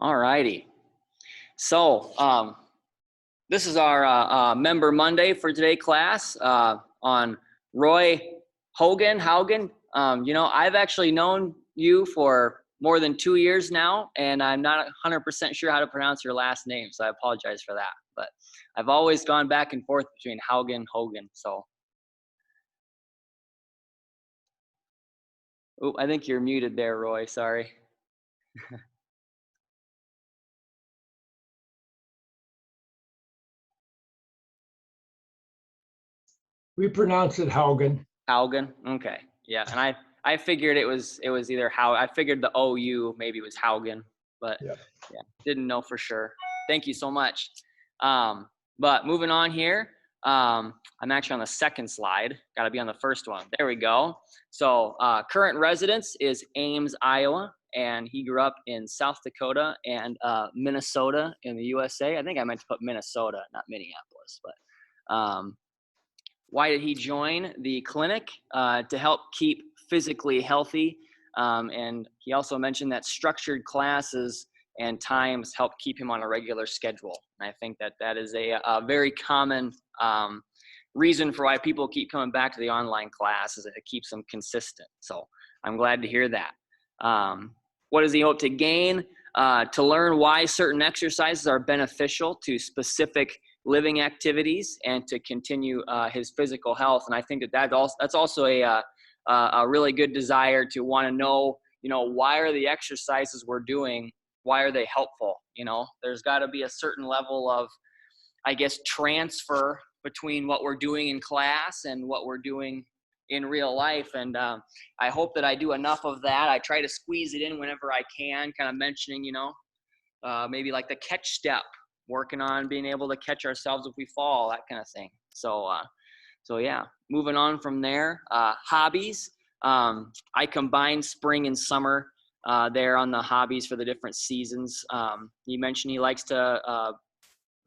All righty. So this is our Member Monday for today class on Roy Haugen. I've actually known you for more than 2 years now, and I'm not 100% sure how to pronounce your last name, so I apologize for that. But I've always gone back and forth between Haugen, Hogan. So, I think you're muted there, Roy. Sorry. We pronounce it Haugen. Haugen. Okay. Yeah, and I figured it was either how I figured the OU maybe was Haugen, but Yeah. Didn't know for sure. Thank you so much. But moving on here, I'm actually on the second slide. Got to be on the first one. There we go. So current residence is Ames, Iowa, and he grew up in South Dakota and Minnesota in the USA. I think I meant to put Minnesota, not Minneapolis. But why did he join the clinic? To help keep physically healthy. And he also mentioned that structured classes and times help keep him on a regular schedule. And I think that is a very common reason for why people keep coming back to the online class, is that it keeps them consistent. So I'm glad to hear that. What does he hope to gain? To learn why certain exercises are beneficial to specific living activities and to continue his physical health. And I think that's also a really good desire to want to know, why are the exercises we're doing, why are they helpful? There's got to be a certain level of, I guess, transfer between what we're doing in class and what we're doing in real life. And I hope that I do enough of that. I try to squeeze it in whenever I can, kind of mentioning, maybe like the catch step, working on being able to catch ourselves if we fall, that kind of thing. So yeah, moving on from there, hobbies. I combine spring and summer there on the hobbies for the different seasons. He mentioned he likes to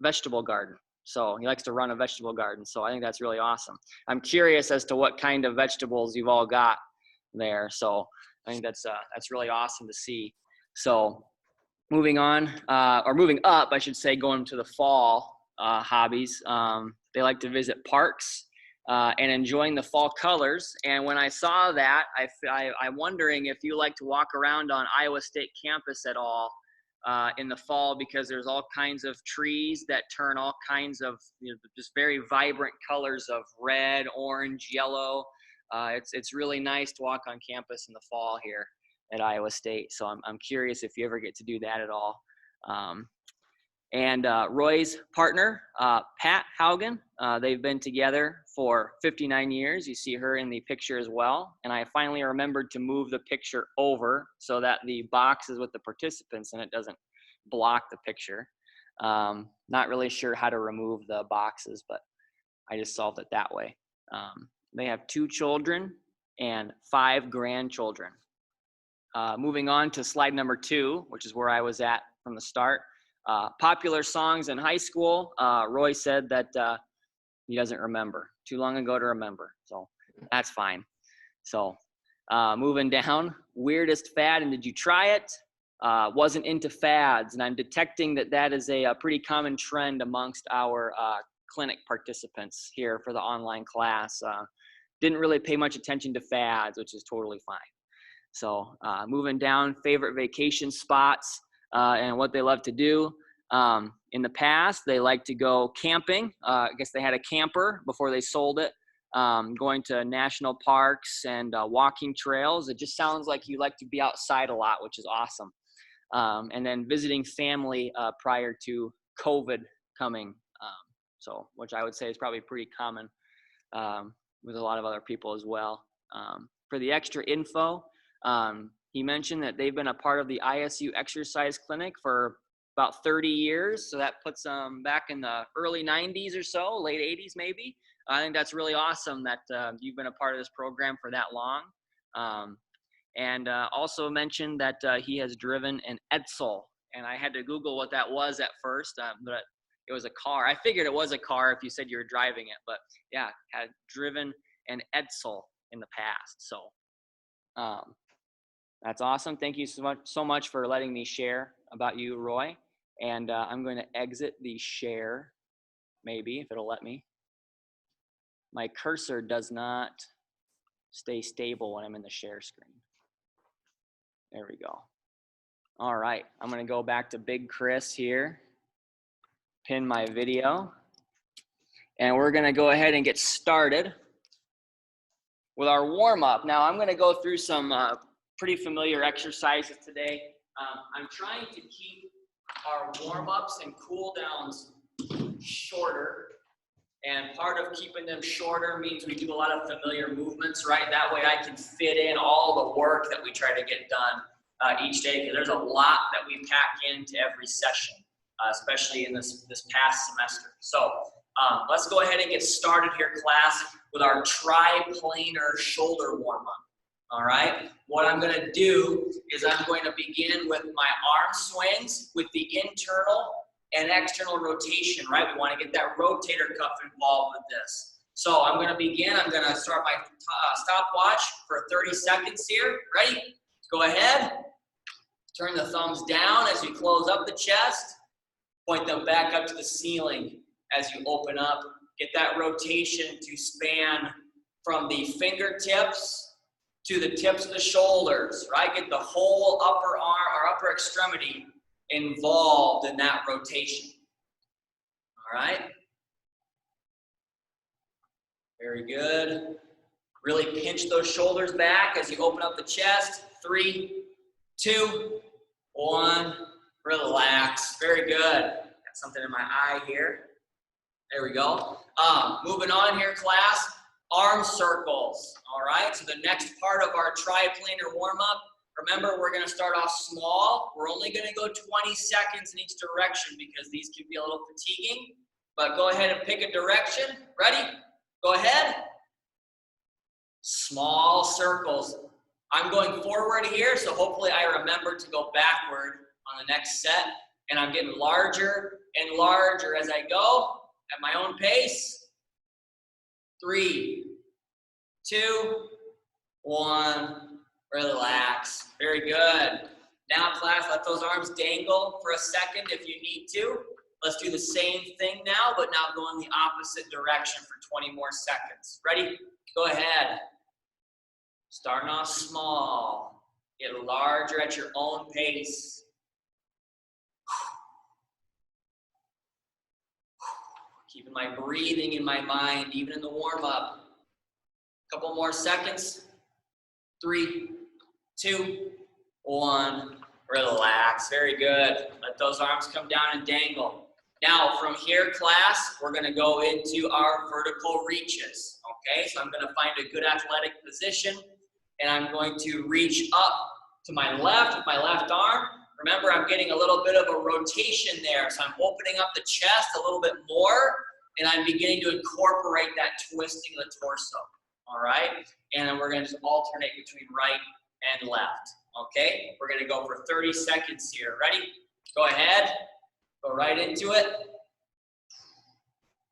vegetable garden. So he likes to run a vegetable garden. So I think that's really awesome. I'm curious as to what kind of vegetables you've all got there. So I think that's really awesome to see. So moving on, or moving up, I should say, going to the fall hobbies. They like to visit parks and enjoying the fall colors. And when I saw that, I'm wondering if you like to walk around on Iowa State campus at all in the fall, because there's all kinds of trees that turn all kinds of just very vibrant colors of red, orange, yellow. It's really nice to walk on campus in the fall here at Iowa State. So I'm curious if you ever get to do that at all. And Roy's partner, Pat Haugen, they've been together for 59 years. You see her in the picture as well. And I finally remembered to move the picture over so that the box is with the participants and it doesn't block the picture. Not really sure how to remove the boxes, but I just solved it that way. They have 2 children and 5 grandchildren. Moving on to slide number 2, which is where I was at from the start. Popular songs in high school. Roy said that he doesn't remember. Too long ago to remember. So that's fine. So moving down, weirdest fad, and did you try it? Wasn't into fads, and I'm detecting that is a pretty common trend amongst our clinic participants here for the online class. Didn't really pay much attention to fads, which is totally fine. So moving down, favorite vacation spots and what they love to do. In the past, they like to go camping. I guess they had a camper before they sold it. Going to national parks and walking trails. It just sounds like you like to be outside a lot, which is awesome. And then visiting family prior to COVID coming. So which I would say is probably pretty common with a lot of other people as well. For the extra info, he mentioned that they've been a part of the ISU exercise clinic for about 30 years. So that puts them back in the early 90s or so, late 80s maybe. I think that's really awesome that you've been a part of this program for that long. And also mentioned that he has driven an Edsel. And I had to Google what that was at first, but it was a car. I figured it was a car if you said you were driving it. But yeah, had driven an Edsel in the past. So that's awesome. Thank you so much for letting me share about you, Roy. And I'm going to exit the share, maybe, if it'll let me. My cursor does not stay stable when I'm in the share screen. There we go. All right, I'm going to go back to Big Chris here, pin my video, and we're going to go ahead and get started with our warm-up. Now, I'm going to go through some pretty familiar exercises today. I'm trying to keep our warm-ups and cool-downs shorter. And part of keeping them shorter means we do a lot of familiar movements, right? That way I can fit in all the work that we try to get done each day, because there's a lot that we pack into every session, especially in this past semester. So let's go ahead and get started here, class, with our triplanar shoulder warm-up. All right, what I'm going to do is I'm going to begin with my arm swings with the internal and external rotation, right? We want to get that rotator cuff involved with this. So I'm going to begin. I'm going to start my stopwatch for 30 seconds here. Ready? Go ahead. Turn the thumbs down as you close up the chest. Point them back up to the ceiling as you open up. Get that rotation to span from the fingertips to the tips of the shoulders, right? Get the whole upper arm or upper extremity involved in that rotation. All right? Very good. Really pinch those shoulders back as you open up the chest. 3, 2, 1. Relax. Very good. Got something in my eye here. There we go. Moving on here, class. Arm circles. All right, so the next part of our triplanar warm-up, remember, we're going to start off small. We're only going to go 20 seconds in each direction because these can be a little fatiguing. But go ahead and pick a direction. Ready? Go ahead. Small circles. I'm going forward here, so hopefully I remember to go backward on the next set. And I'm getting larger and larger as I go at my own pace. 3, 2, 1, relax. Very good. Now, class, let those arms dangle for a second if you need to. Let's do the same thing now, but now go in the opposite direction for 20 more seconds. Ready? Go ahead. Starting off small. Get larger at your own pace. Keeping my breathing in my mind, even in the warm-up. Couple more seconds. 3, 2, 1. Relax. Very good. Let those arms come down and dangle. Now, from here, class, we're going to go into our vertical reaches. Okay, so I'm going to find a good athletic position, and I'm going to reach up to my left with my left arm. Remember, I'm getting a little bit of a rotation there, so I'm opening up the chest a little bit more, and I'm beginning to incorporate that twisting of the torso, all right? And then we're going to just alternate between right and left, okay? We're going to go for 30 seconds here. Ready? Go ahead. Go right into it.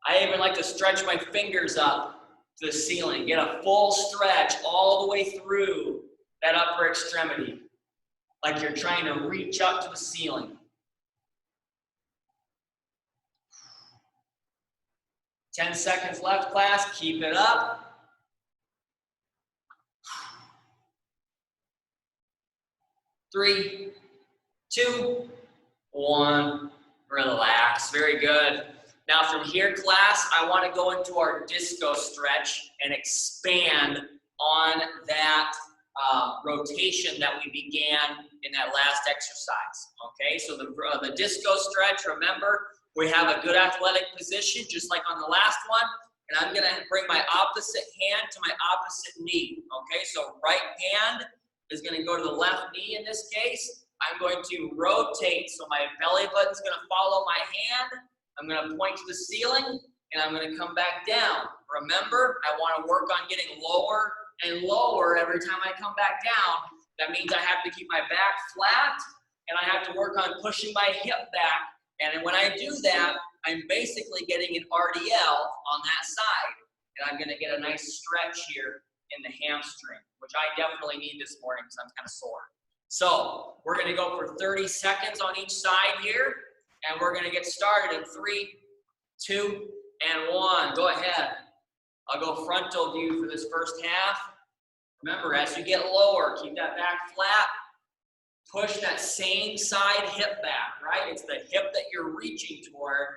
I even like to stretch my fingers up to the ceiling. Get a full stretch all the way through that upper extremity, like you're trying to reach up to the ceiling. 10 seconds left, class. Keep it up. 3, 2, 1. Relax. Very good. Now from here, class, I want to go into our disco stretch and expand on that rotation that we began in that last exercise. Okay, so the disco stretch, remember, we have a good athletic position, just like on the last one, and I'm going to bring my opposite hand to my opposite knee. Okay, so right hand is going to go to the left knee in this case. I'm going to rotate, so my belly button's going to follow my hand. I'm going to point to the ceiling, and I'm going to come back down. Remember, I want to work on getting lower and lower every time I come back down. That means I have to keep my back flat, and I have to work on pushing my hip back. And when I do that, I'm basically getting an RDL on that side. And I'm going to get a nice stretch here in the hamstring, which I definitely need this morning because I'm kind of sore. So we're gonna go for 30 seconds on each side here, and we're gonna get started in 3, 2, and 1. Go ahead. I'll go frontal view for this first half. Remember, as you get lower, keep that back flat. Push that same side hip back, right? It's the hip that you're reaching toward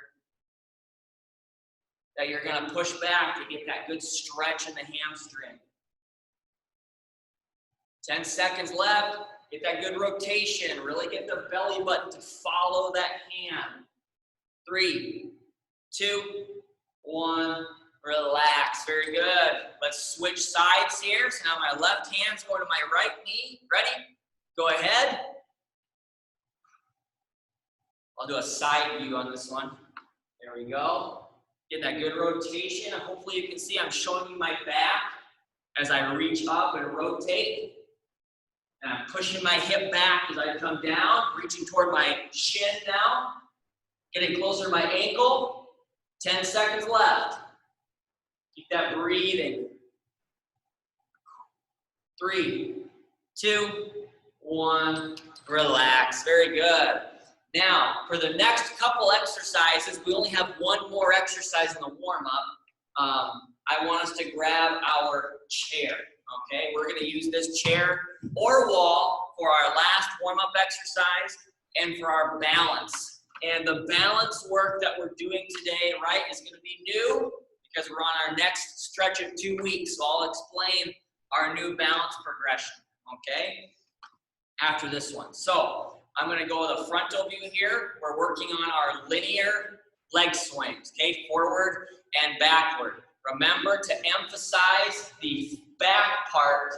that you're gonna push back to get that good stretch in the hamstring. 10 seconds left. Get that good rotation. Really get the belly button to follow that hand. 3, 2, 1. Relax. Very good. Let's switch sides here. So now my left hand's going to my right knee. Ready? Go ahead. I'll do a side view on this one. There we go. Get that good rotation. And hopefully you can see I'm showing you my back as I reach up and rotate. And I'm pushing my hip back as I come down, reaching toward my shin now. Getting closer to my ankle. 10 seconds left. Keep that breathing. 3, 2, 1. Relax. Very good. Now, for the next couple exercises, we only have one more exercise in the warm-up. I want us to grab our chair. Okay, we're going to use this chair or wall for our last warm-up exercise and for our balance. And the balance work that we're doing today, right, is going to be new because we're on our next stretch of 2 weeks. So I'll explain our new balance progression, okay, after this one. So I'm going to go with a frontal view here. We're working on our linear leg swings, okay, forward and backward. Remember to emphasize the back part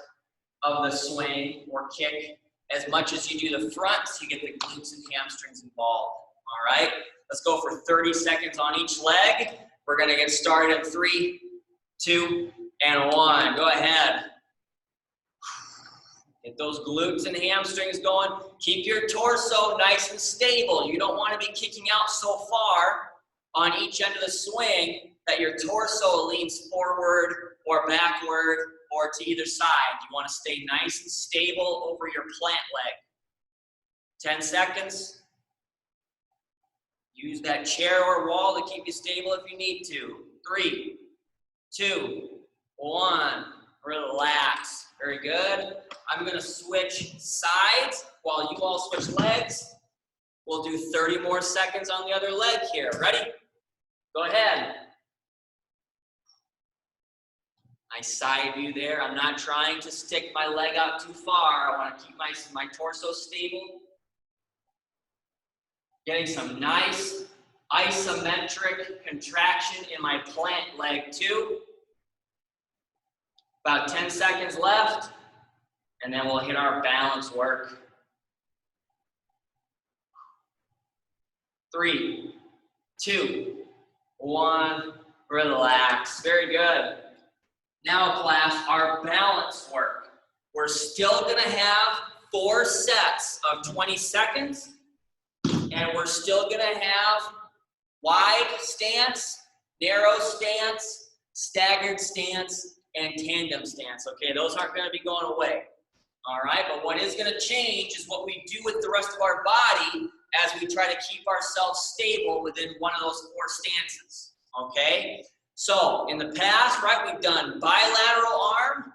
of the swing or kick as much as you do the front, so you get the glutes and hamstrings involved. All right, let's go for 30 seconds on each leg. We're going to get started in 3, 2, and 1. Go ahead. Get those glutes and hamstrings going. Keep your torso nice and stable. You don't want to be kicking out so far on each end of the swing that your torso leans forward or backward or to either side. You want to stay nice and stable over your plant leg. 10 seconds. Use that chair or wall to keep you stable if you need to. 3, 2, 1. Relax. Very good. I'm going to switch sides while you all switch legs. We'll do 30 more seconds on the other leg here. Ready? Go ahead. Nice side view there. I'm not trying to stick my leg out too far. I want to keep my torso stable. Getting some nice isometric contraction in my plant leg too. About 10 seconds left, and then we'll hit our balance work. 3, 2, 1, relax. Very good. Now, class, our balance work. We're still gonna have 4 sets of 20 seconds, and we're still gonna have wide stance, narrow stance, staggered stance, and tandem stance, okay? Those aren't gonna be going away, all right? But what is gonna change is what we do with the rest of our body as we try to keep ourselves stable within one of those 4 stances, okay? So, in the past, right, we've done bilateral arm,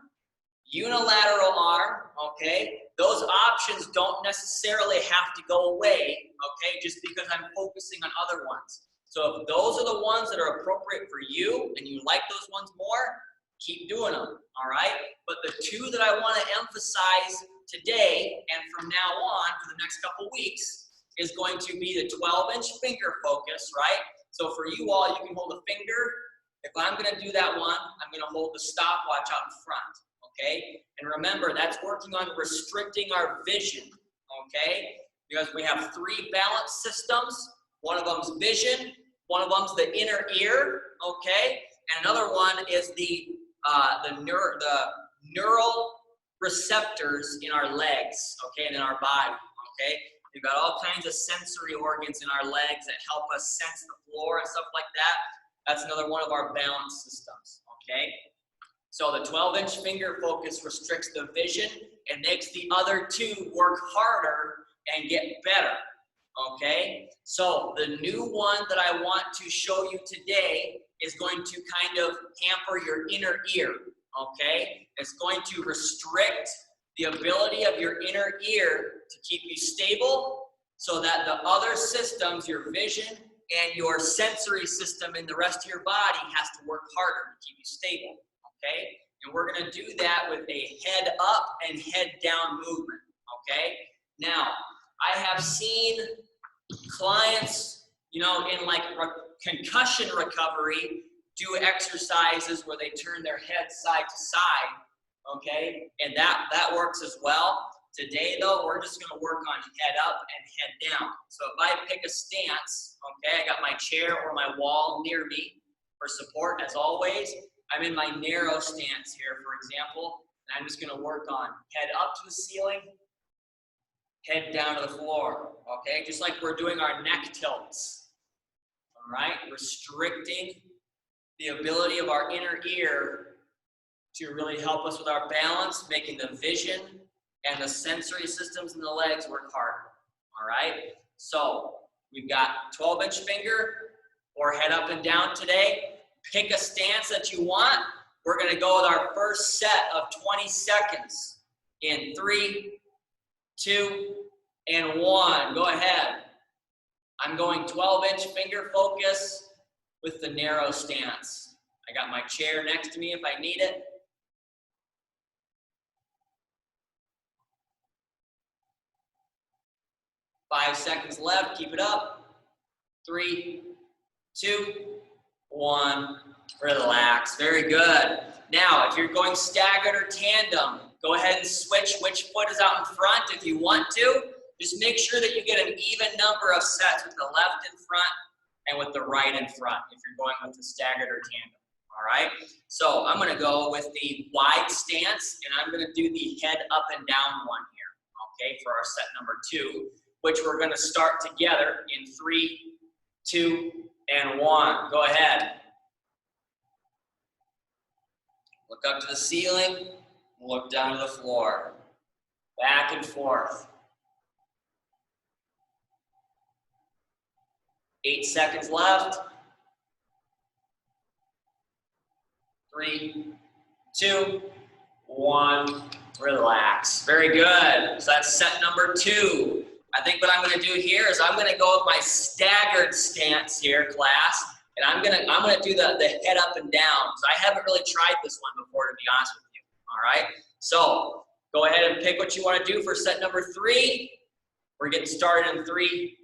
unilateral arm, okay? Those options don't necessarily have to go away, okay, just because I'm focusing on other ones. So if those are the ones that are appropriate for you and you like those ones more, keep doing them, all right? But the 2 that I want to emphasize today and from now on for the next couple weeks is going to be the 12-inch finger focus, right? So for you all, you can hold a finger. If I'm going to do that one, I'm going to hold the stopwatch out in front, okay? And remember, that's working on restricting our vision, okay? Because we have 3 balance systems. One of them's vision, one of them's the inner ear, okay? And another one is the neural receptors in our legs, okay, and in our body, okay? We've got all kinds of sensory organs in our legs that help us sense the floor and stuff like that. That's another one of our balance systems, okay? So the 12-inch finger focus restricts the vision and makes the other two work harder and get better, okay? So the new one that I want to show you today is going to kind of hamper your inner ear, okay? It's going to restrict the ability of your inner ear to keep you stable so that the other systems, your vision and your sensory system in the rest of your body has to work harder to keep you stable, okay? And we're gonna do that with a head up and head down movement, okay? Now, I have seen clients, you know, in like concussion recovery, do exercises where they turn their head side to side, okay? And that works as well. Today though, we're just gonna work on head up and head down. So if I pick a stance, okay, I got my chair or my wall near me for support as always. I'm in my narrow stance here, for example, and I'm just gonna work on head up to the ceiling, head down to the floor, okay? Just like we're doing our neck tilts, all right? Restricting the ability of our inner ear to really help us with our balance, making the vision and the sensory systems in the legs work harder, all right? So we've got 12-inch finger or head up and down today. Pick a stance that you want. We're gonna go with our first set of 20 seconds in 3, 2, and 1. Go ahead. I'm going 12-inch finger focus with the narrow stance. I got my chair next to me if I need it. Five seconds left, keep it up. 3, 2, 1, relax, very good. Now, if you're going staggered or tandem, go ahead and switch which foot is out in front if you want to. Just make sure that you get an even number of sets with the left in front and with the right in front if you're going with the staggered or tandem, all right? So I'm gonna go with the wide stance and I'm gonna do the head up and down one here, okay, for our set number 2, which we're gonna start together in 3, 2, and 1. Go ahead. Look up to the ceiling, look down to the floor. Back and forth. 8 seconds left. 3, 2, 1, relax. Very good. So that's set number 2. I think what I'm gonna do here is I'm gonna go with my staggered stance here, class, and I'm gonna do the head up and down. So I haven't really tried this one before, to be honest with you, all right? So go ahead and pick what you wanna do for set number 3. We're getting started in 3,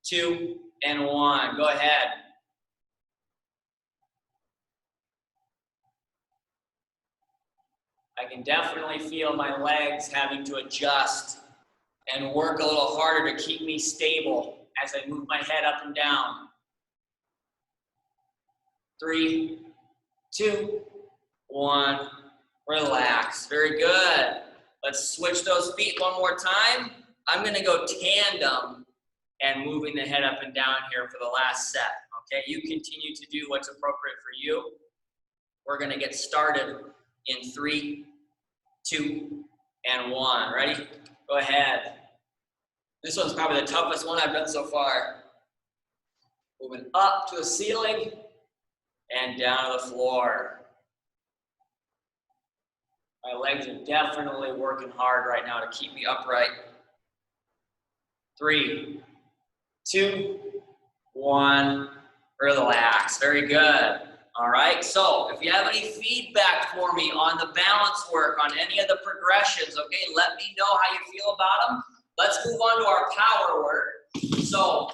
2, and 1. Go ahead. I can definitely feel my legs having to adjust and work a little harder to keep me stable as I move my head up and down. 3, 2, 1, relax. Very good. Let's switch those feet one more time. I'm gonna go tandem and moving the head up and down here for the last set, okay? You continue to do what's appropriate for you. We're gonna get started in 3, 2, and 1. Ready? Go ahead. This one's probably the toughest one I've done so far. Moving up to the ceiling and down to the floor. My legs are definitely working hard right now to keep me upright. 3, 2, 1, relax. Very good. All right, so if you have any feedback for me on the balance work, on any of the progressions, okay, let me know how you feel about them. Let's move on to our power work. So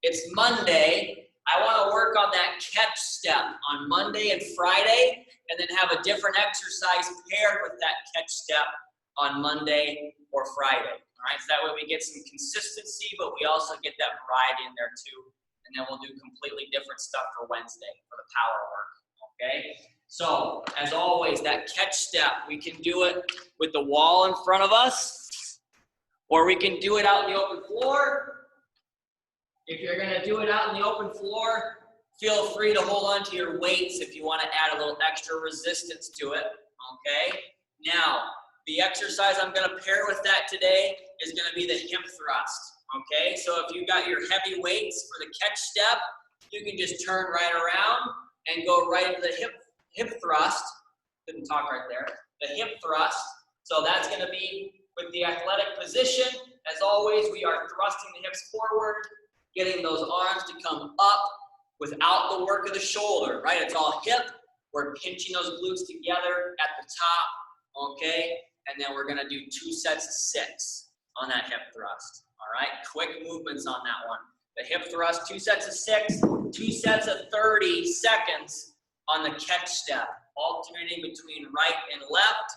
it's Monday. I want to work on that catch step on Monday and Friday, and then have a different exercise paired with that catch step on Monday or Friday. All right, so that way we get some consistency, but we also get that variety in there too. And then we'll do completely different stuff for Wednesday for the power work, okay? So, as always, that catch step, we can do it with the wall in front of us, or we can do it out in the open floor. If you're gonna do it out in the open floor, feel free to hold on to your weights if you wanna add a little extra resistance to it, okay? Now, the exercise I'm gonna pair with that today is gonna be the hip thrust, okay? So if you got your heavy weights for the catch step, you can just turn right around and go right into the hip thrust. Couldn't talk right there. The hip thrust. So that's gonna be with the athletic position. As always, we are thrusting the hips forward, getting those arms to come up without the work of the shoulder, right? It's all hip. We're pinching those glutes together at the top, okay? And then we're gonna do 2 sets of 6 on that hip thrust, all right? Quick movements on that one. The hip thrust, 2 sets of 6, 2 sets of 30 seconds on the catch step, alternating between right and left.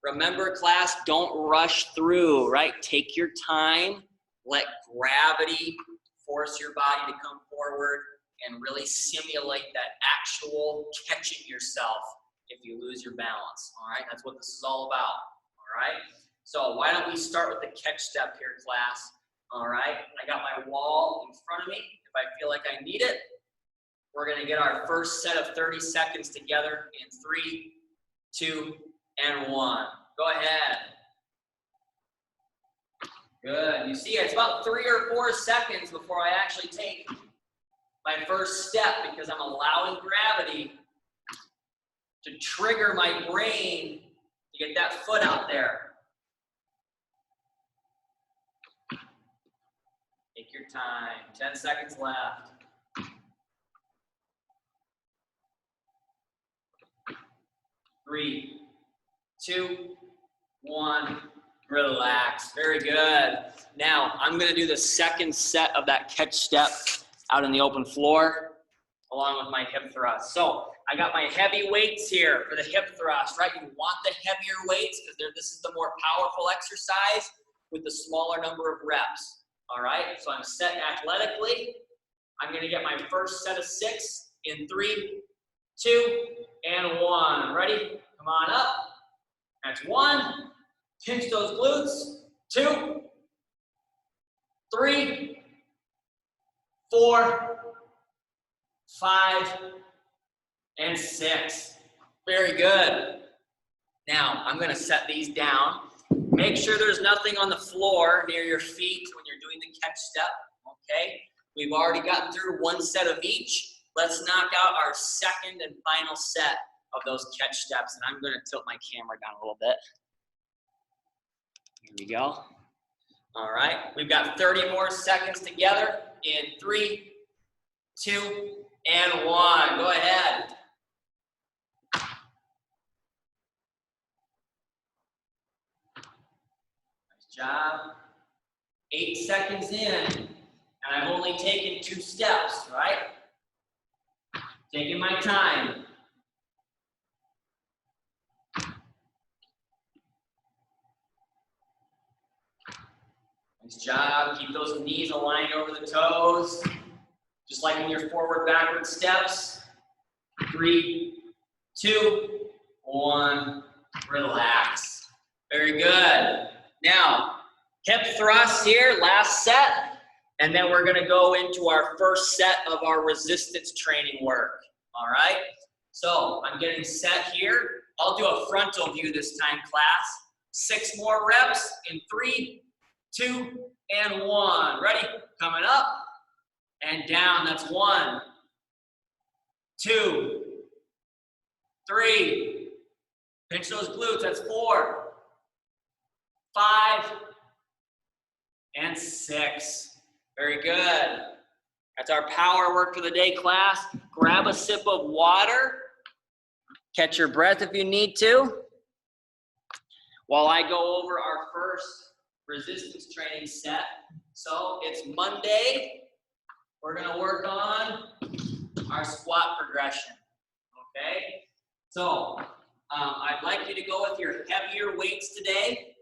Remember, class, don't rush through, right? Take your time, let gravity force your body to come forward and really simulate that actual catching yourself if you lose your balance, all right? That's what this is all about, all right? So why don't we start with the catch step here, class, all right? I got my wall in front of me. If I feel like I need it, we're gonna get our first set of 30 seconds together in 3, 2, and 1. Go ahead. Good. You see, it's about 3 or 4 seconds before I actually take my first step because I'm allowing gravity to trigger my brain to get that foot out there. Take your time. 10 seconds left. 3, 2, 1, relax. Very good. Now, I'm gonna do the second set of that catch step out in the open floor, along with my hip thrust. So, I got my heavy weights here for the hip thrust, right? You want the heavier weights because this is the more powerful exercise with the smaller number of reps, all right? So, I'm set athletically. I'm gonna get my first set of 6 in 3, 2, and 1. Ready? Come on up. That's 1. Pinch those glutes. 2, 3, 4, 5, and 6. Very good. Now, I'm gonna set these down. Make sure there's nothing on the floor near your feet when you're doing the catch step, okay? We've already gotten through 1 set of each. Let's knock out our second and final set of those catch steps. And I'm gonna tilt my camera down a little bit. Here we go. All right, we've got 30 more seconds together in 3, 2, and 1. Go ahead. Nice job. 8 seconds in, and I've only taken 2 steps, right? Taking my time. Nice job. Keep those knees aligned over the toes. Just like in your forward, backward steps. 3, 2, 1. Relax. Very good. Now, hip thrust here, last set. And then we're gonna go into our first set of our resistance training work. All right? So I'm getting set here. I'll do a frontal view this time, class. 6 more reps in 3, 2, and 1. Ready? Coming up and down. That's 1, 2, 3. Pinch those glutes. That's 4, 5, and 6. Very good. That's our power work for the day, class. Grab a sip of water. Catch your breath if you need to. While I go over our first resistance training set. So it's Monday. We're gonna work on our squat progression, okay? So I'd like you to go with your heavier weights today.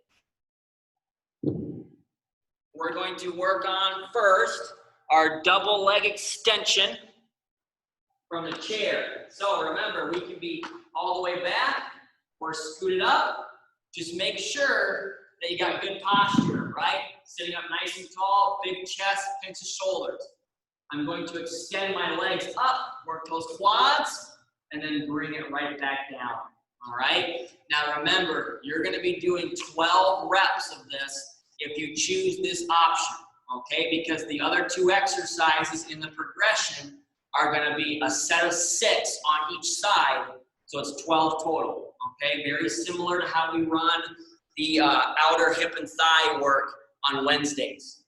We're going to work on first our double leg extension from the chair. So remember, we can be all the way back or scooted up. Just make sure that you got good posture, right? Sitting up nice and tall, big chest, pinch the shoulders. I'm going to extend my legs up, work those quads, and then bring it right back down. all right? Now remember, you're gonna be doing 12 reps of this if you choose this option, okay? Because the other 2 exercises in the progression are gonna be a set of 6 on each side, so it's 12 total, okay? Very similar to how we run the outer hip and thigh work on Wednesdays.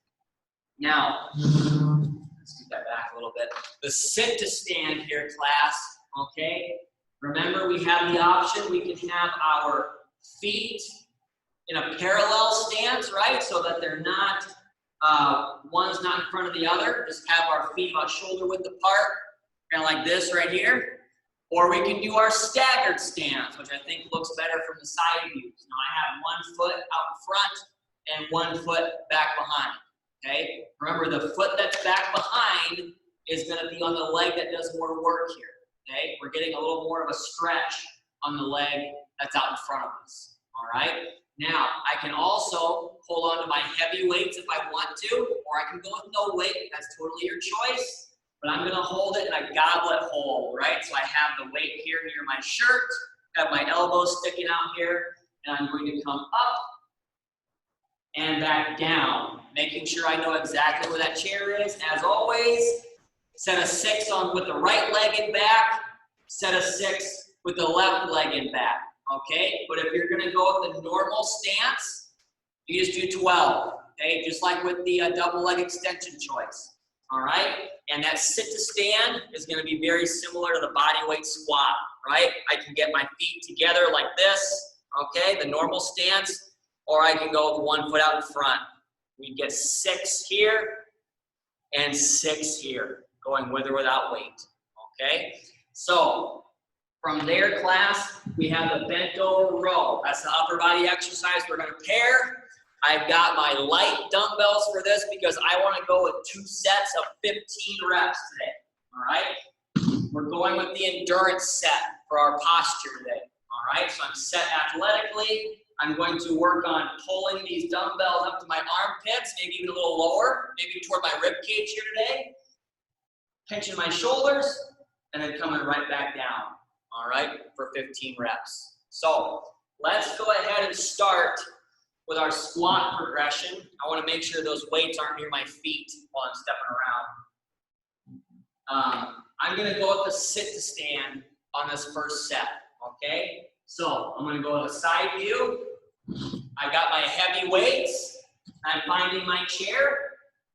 Now, let's get that back a little bit. The sit to stand here, class, okay? Remember, we have the option, we can have our feet in a parallel stance, right? So that they're not, one's not in front of the other. Just have our feet about shoulder width apart, kind of like this right here. Or we can do our staggered stance, which I think looks better from the side views. Now I have 1 foot out in front and 1 foot back behind, okay? Remember, the foot that's back behind is gonna be on the leg that does more work here, okay? We're getting a little more of a stretch on the leg that's out in front of us, all right? Now, I can also hold on to my heavy weights if I want to, or I can go with no weight, that's totally your choice. But I'm gonna hold it in a goblet hold, right? So I have the weight here near my shirt, have my elbows sticking out here, and I'm going to come up and back down, making sure I know exactly where that chair is. As always, set a 6 on with the right leg in back, set a 6 with the left leg in back, okay? But if you're gonna go with the normal stance, you just do 12, okay? Just like with the double leg extension choice. All right, and that sit to stand is going to be very similar to the body weight squat, right? I can get my feet together like this, okay, the normal stance, or I can go with 1 foot out in front. We get 6 here and 6 here, going with or without weight, okay? So from there, class, we have the bent over row. That's the upper body exercise we're going to pair. I've got my light dumbbells for this because I want to go with 2 sets of 15 reps today, all right? We're going with the endurance set for our posture today, all right? So I'm set athletically. I'm going to work on pulling these dumbbells up to my armpits, maybe even a little lower, maybe toward my rib cage here today. Pinching my shoulders, and then coming right back down, all right, for 15 reps. So let's go ahead and start with our squat progression. I want to make sure those weights aren't near my feet while I'm stepping around. I'm going to go with the sit to stand on this first set, okay? So I'm going to go with a side view. I got my heavy weights. I'm finding my chair,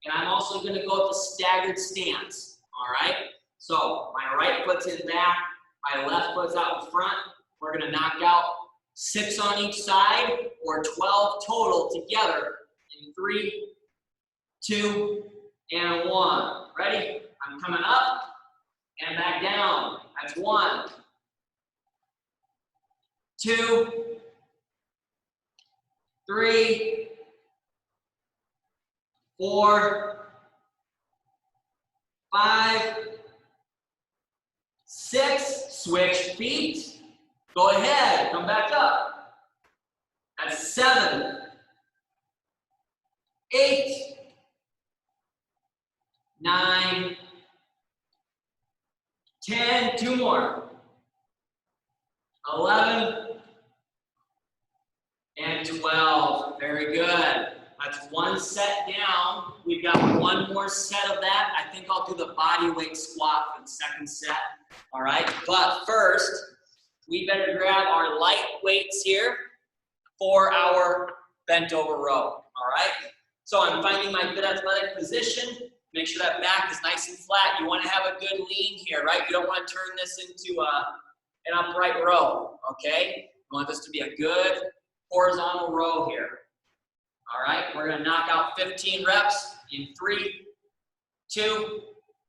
and I'm also going to go with the staggered stance, all right? So my right foot's in back, my left foot's out in front. We're going to knock out 6 on each side, or 12 total together in 3, 2, and 1. Ready? I'm coming up and back down. That's 1, 2, 3, 4, 5, 6. Switch feet. Go ahead, come back up. That's 7, 8, 9, 10, 2 more. 11, and 12. Very good. That's 1 set down. We've got 1 more set of that. I think I'll do the body weight squat for the second set. All right, but first, we better grab our light weights here for our bent over row, all right? So I'm finding my good athletic position. Make sure that back is nice and flat. You want to have a good lean here, right? You don't want to turn this into an upright row, okay? You want this to be a good horizontal row here. All right, we're going to knock out 15 reps in 3, 2,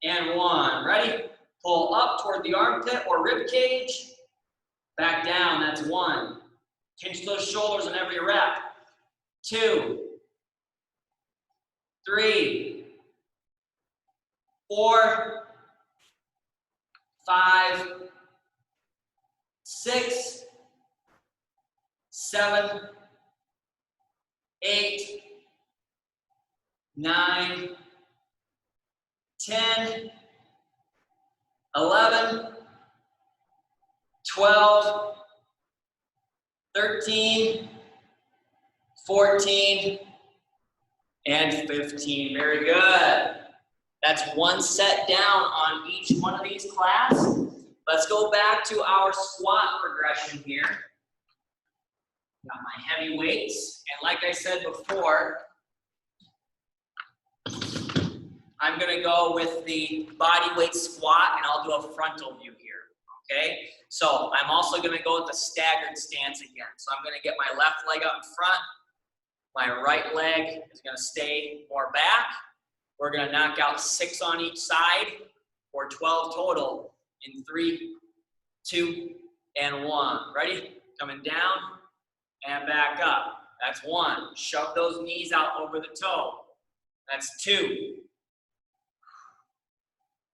and 1. Ready? Pull up toward the armpit or rib cage. Back down, that's 1. Pinch those shoulders on every rep. 2, 3, 4, 5, 6, 7, 8, 9, 10, 11, 12, 13, 14, and 15. Very good. That's one set down on each one of these, class. Let's go back to our squat progression here. Got my heavy weights, and like I said before, I'm gonna go with the body weight squat, and I'll do a frontal view here, okay? So I'm also gonna go with the staggered stance again. So I'm gonna get my left leg out in front, my right leg is gonna stay more back. We're gonna knock out 6 on each side, or 12 total in 3, 2, and 1. Ready? Coming down and back up. That's 1. Shove those knees out over the toe. That's 2,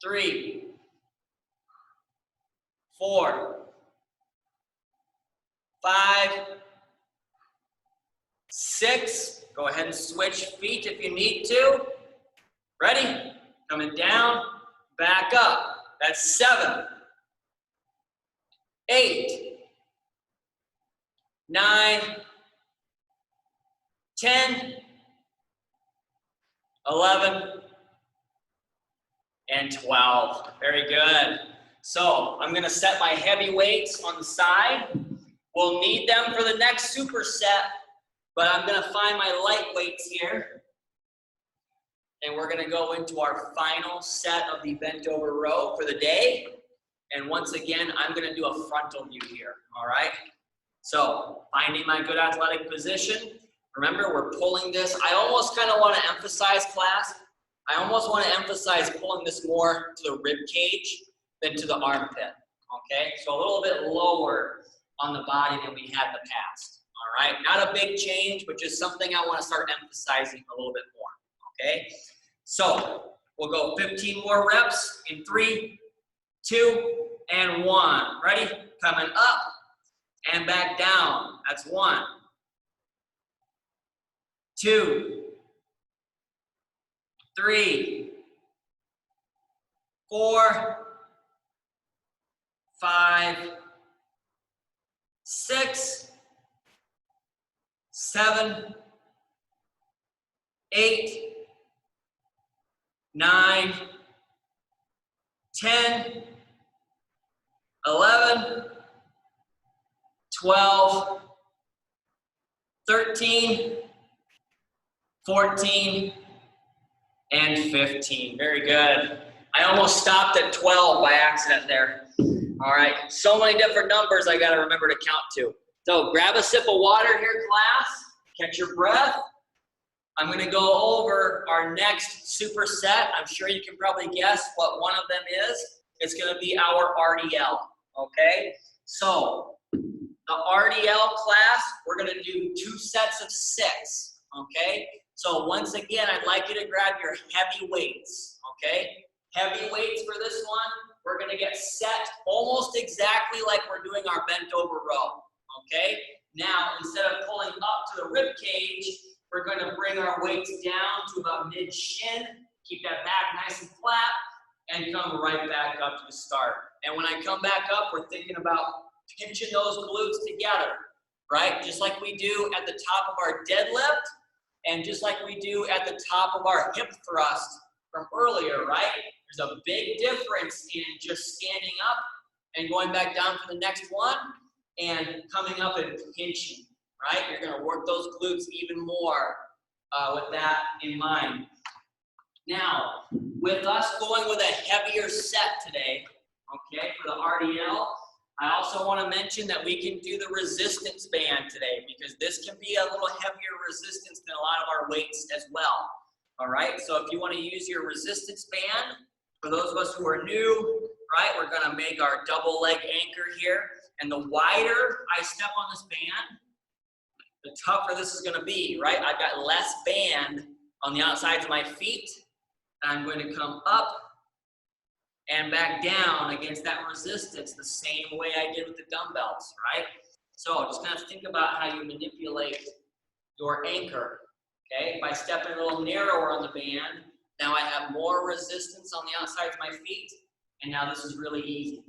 3, 4, 5, 6. Go ahead and switch feet if you need to. Ready? Coming down, back up. That's 7, 8, 9, 10, 11, and 12. Very good. So I'm gonna set my heavy weights on the side. We'll need them for the next superset, but I'm gonna find my light weights here. And we're gonna go into our final set of the bent over row for the day. And once again, I'm gonna do a frontal view here, all right? So finding my good athletic position. Remember, we're pulling this. I almost kind of wanna emphasize, class, I almost wanna emphasize pulling this more to the rib cage than to the armpit, okay? So a little bit lower on the body than we had in the past, all right? Not a big change, but just something I wanna start emphasizing a little bit more, okay? So we'll go 15 more reps in 3, 2, and 1. Ready? Coming up and back down. That's 1, 2, 3, 4, 5, 6, 7, 8, 9, 10, 11, 12, 13, 14, and 15. Very good. I almost stopped at 12 by accident there. All right, so many different numbers I gotta remember to count to. So grab a sip of water here, class. Catch your breath. I'm gonna go over our next superset. I'm sure you can probably guess what one of them is. It's gonna be our RDL, okay? So the RDL class, we're gonna do 2 sets of 6, okay? So once again, I'd like you to grab your heavy weights, okay? Heavy weights for this one, we're gonna get set almost exactly like we're doing our bent over row, okay? Now, instead of pulling up to the rib cage, we're gonna bring our weights down to about mid-shin, keep that back nice and flat, and come right back up to the start. And when I come back up, we're thinking about pinching those glutes together, right? Just like we do at the top of our deadlift, and just like we do at the top of our hip thrust from earlier, right? There's a big difference in just standing up and going back down for the next one and coming up and pinching, right? You're gonna work those glutes even more with that in mind. Now, with us going with a heavier set today, okay, for the RDL, I also want to mention that we can do the resistance band today because this can be a little heavier resistance than a lot of our weights as well. All right, so if you want to use your resistance band, for those of us who are new, right, we're going to make our double leg anchor here. And the wider I step on this band, the tougher this is going to be, right? I've got less band on the outsides of my feet. I'm going to come up and back down against that resistance the same way I did with the dumbbells, right? So just kind of think about how you manipulate your anchor, okay? If I step in a little narrower on the band, now I have more resistance on the outsides of my feet, and now this is really easy,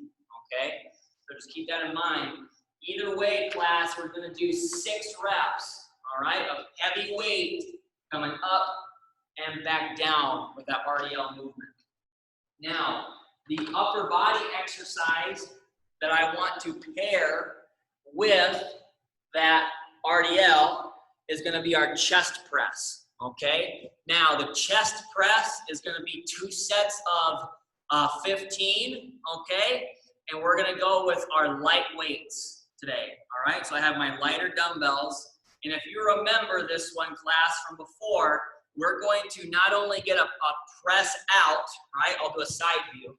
okay? So just keep that in mind. Either way, class, we're gonna do 6 reps, all right, of heavy weight coming up and back down with that RDL movement. Now, the upper body exercise that I want to pair with that RDL is gonna be our chest press, okay? Now, the chest press is gonna be 2 sets of 15, okay? And we're gonna go with our light weights today, all right? So I have my lighter dumbbells, and if you remember this one, class, from before, we're going to not only get a press out, right? I'll do a side view.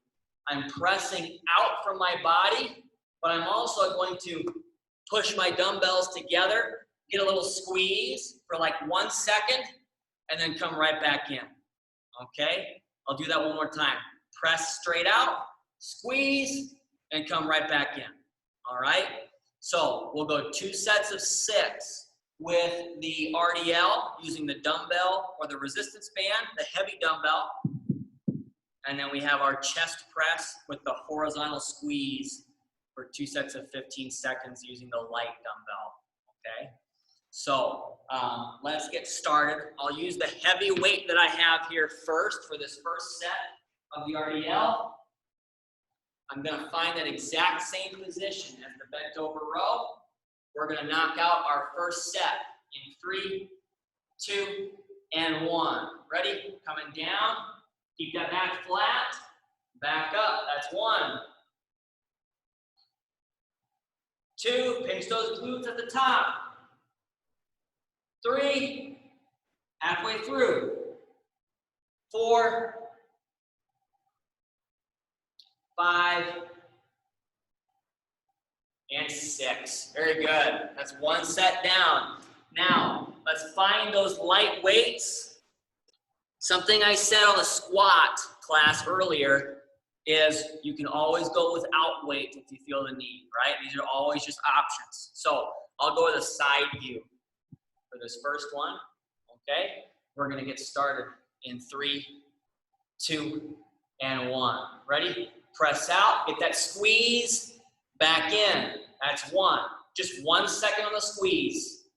I'm pressing out from my body, but I'm also going to push my dumbbells together, get a little squeeze for like 1 second, and then come right back in, okay? I'll do that one more time. Press straight out, squeeze, and come right back in, all right? So we'll go 2 sets of 6 with the RDL using the dumbbell or the resistance band, the heavy dumbbell. And then we have our chest press with the horizontal squeeze for 2 sets of 15 seconds using the light dumbbell, okay? So let's get started. I'll use the heavy weight that I have here first for this first set of the RDL. I'm gonna find that exact same position as the bent over row. We're gonna knock out our first set in 3, 2, and 1. Ready? Coming down. Keep that back flat. Back up. That's 1. 2. Pinch those glutes at the top. 3. Halfway through. 4. 5. And 6. Very good. That's 1 set down. Now, let's find those light weights. Something I said on the squat class earlier is you can always go without weight if you feel the need, right? These are always just options. So I'll go with a side view for this first one, okay? We're gonna get started in 3, 2, and 1. Ready? Press out, get that squeeze, back in. That's 1. Just 1 second on the squeeze.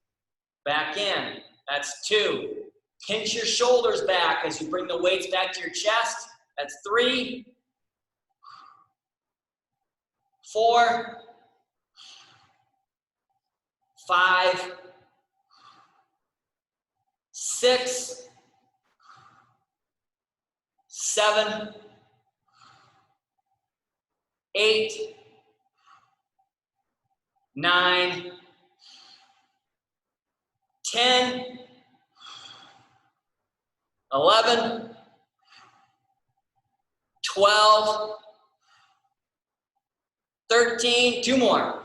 Back in. That's 2. Pinch your shoulders back as you bring the weights back to your chest. That's 3. 4. 5. 6. 7. 8. 9. 10. 11. 12. 13. 2 more.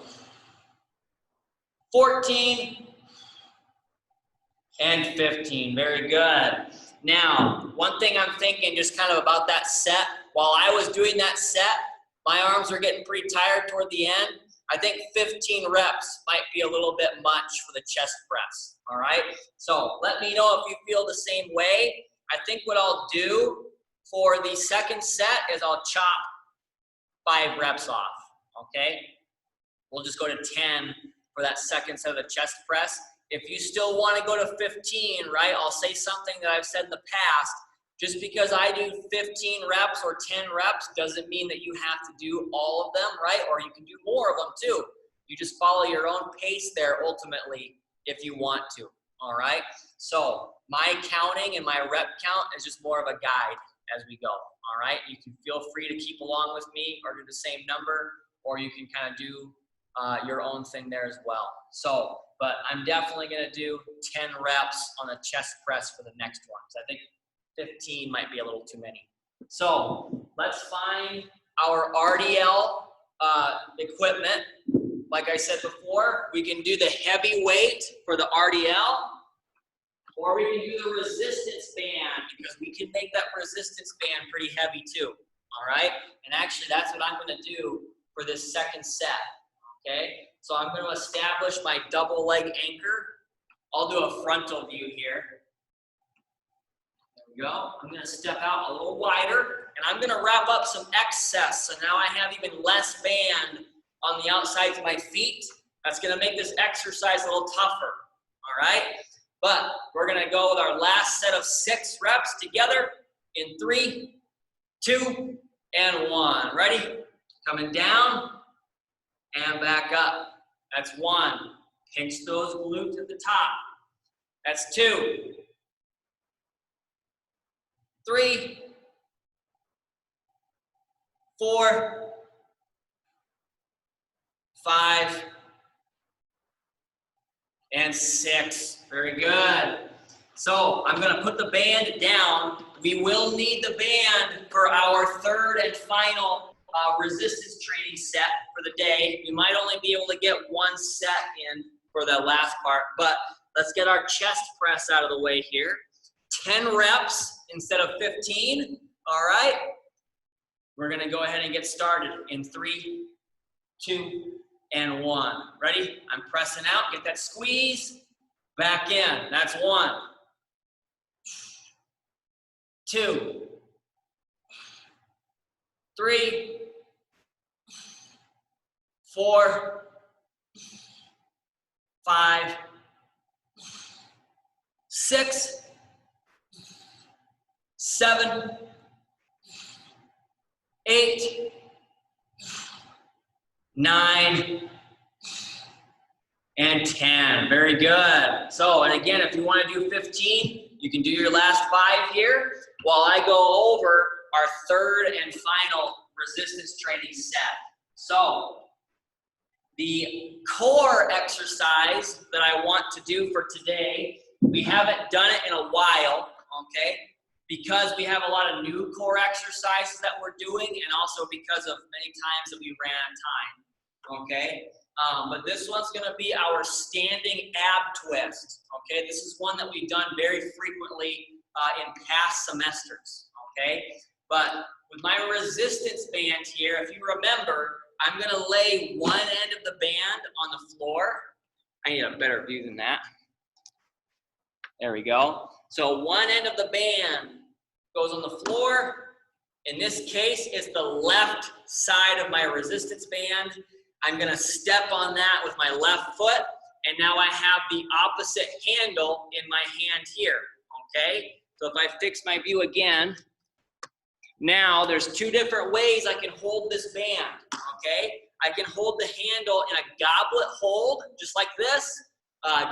14. And 15. Very good. Now, one thing I'm thinking just kind of about that set, while I was doing that set, my arms were getting pretty tired toward the end. I think 15 reps might be a little bit much for the chest press, all right? So let me know if you feel the same way. I think what I'll do for the second set is I'll chop 5 reps off, okay? We'll just go to 10 for that second set of the chest press. If you still want to go to 15, right, I'll say something that I've said in the past. Just because I do 15 reps or 10 reps doesn't mean that you have to do all of them, right? Or you can do more of them too. You just follow your own pace there ultimately if you want to, all right? So my counting and my rep count is just more of a guide as we go, all right? You can feel free to keep along with me or do the same number, or you can kind of do your own thing there as well. So, but I'm definitely gonna do 10 reps on the chest press for the next one. So I think 15 might be a little too many. So let's find our RDL equipment. Like I said before, we can do the heavy weight for the RDL, or we can do the resistance band because we can make that resistance band pretty heavy too, all right? And actually that's what I'm gonna do for this second set, okay? So I'm gonna establish my double leg anchor. I'll do a frontal view here. There we go. I'm gonna step out a little wider and I'm gonna wrap up some excess. So now I have even less band on the outsides of my feet. That's gonna make this exercise a little tougher, all right? But we're gonna go with our last set of 6 reps together in 3, 2, and 1. Ready? Coming down and back up. That's 1. Pinch those glutes at the top. That's 2. 3, 4, 5, and 6. Very good. So I'm going to put the band down. We will need the band for our 3rd and final resistance training set for the day. We might only be able to get 1 set in for the last part, but let's get our chest press out of the way here. 10 reps instead of 15. All right. We're going to go ahead and get started in 3, 2, and 1. Ready? I'm pressing out. Get that squeeze. Back in. That's 1. 2. 3. 4. 5. 6. 7. 8. 9. And 10. Very good. So, and again, if you want to do 15, you can do your last 5 here while I go over our 3rd and final resistance training set. So, the core exercise that I want to do for today, we haven't done it in a while, okay? Because we have a lot of new core exercises that we're doing, and also because of many times that we ran out of time, okay? But this one's gonna be our standing ab twist, okay? This is one that we've done very frequently in past semesters, okay? But with my resistance band here, if you remember, I'm gonna lay one end of the band on the floor. I need a better view than that. There we go. So one end of the band goes on the floor. In this case, it's the left side of my resistance band. I'm gonna step on that with my left foot, and now I have the opposite handle in my hand here, okay? So if I fix my view again, now there's 2 different ways I can hold this band, okay? I can hold the handle in a goblet hold, just like this,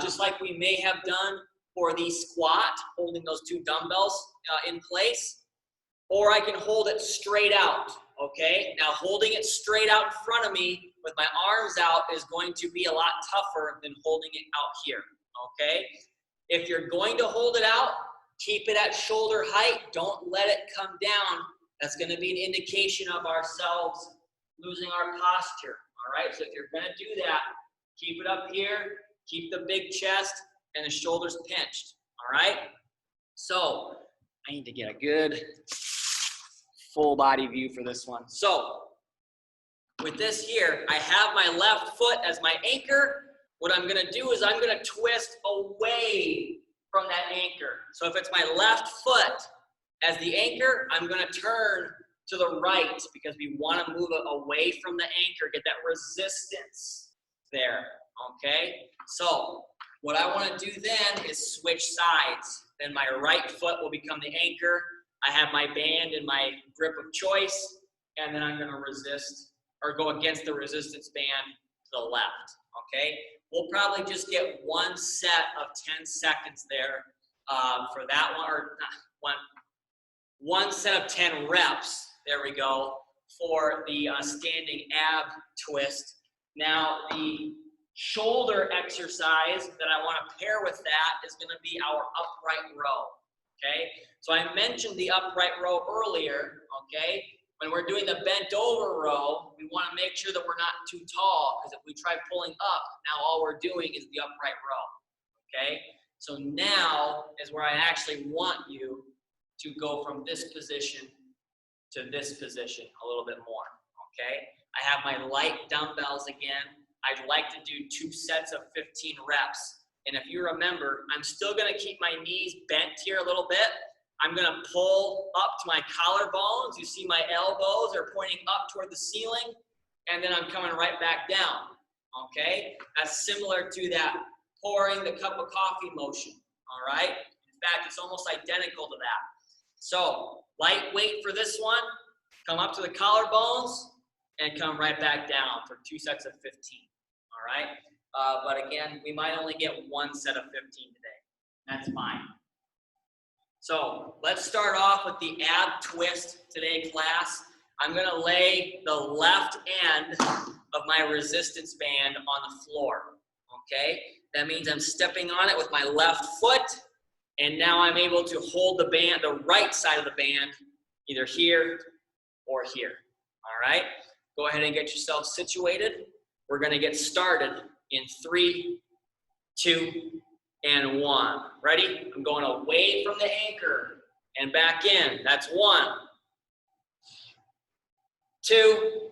just like we may have done for the squat, holding those 2 dumbbells in place, or I can hold it straight out, okay? Now holding it straight out in front of me with my arms out is going to be a lot tougher than holding it out here, okay? If you're going to hold it out, keep it at shoulder height. Don't let it come down. That's gonna be an indication of ourselves losing our posture, all right? So if you're gonna do that, keep it up here, keep the big chest and the shoulders pinched, all right? So I need to get a good full body view for this one. So with this here, I have my left foot as my anchor. What I'm gonna do is I'm gonna twist away from that anchor. So if it's my left foot as the anchor, I'm gonna turn to the right because we wanna move it away from the anchor, get that resistance there, okay? So what I wanna do then is switch sides. Then my right foot will become the anchor. I have my band in my grip of choice, and then I'm gonna resist or go against the resistance band to the left, okay? We'll probably just get 1 set of 10 seconds there for that one, or not, one set of 10 reps, there we go, for the standing ab twist. Now, the shoulder exercise that I want to pair with that is going to be our upright row, okay? So I mentioned the upright row earlier, okay? When we're doing the bent over row, we want to make sure that we're not too tall, because if we try pulling up, now all we're doing is the upright row, okay? So now is where I actually want you to go from this position to this position a little bit more, okay? I have my light dumbbells again. I'd like to do 2 sets of 15 reps. And if you remember, I'm still gonna keep my knees bent here a little bit. I'm gonna pull up to my collarbones. You see my elbows are pointing up toward the ceiling, and then I'm coming right back down, okay? That's similar to that pouring the cup of coffee motion, all right? In fact, it's almost identical to that. So, light weight for this one, come up to the collarbones and come right back down for 2 sets of 15, all right? But again, we might only get 1 set of 15 today. That's fine. So, let's start off with the ab twist today, class. I'm gonna lay the left end of my resistance band on the floor, okay? That means I'm stepping on it with my left foot, and now I'm able to hold the band, the right side of the band, either here or here, all right? Go ahead and get yourself situated. We're gonna get started in 3, 2, and 1. Ready? I'm going away from the anchor and back in. That's 1, 2,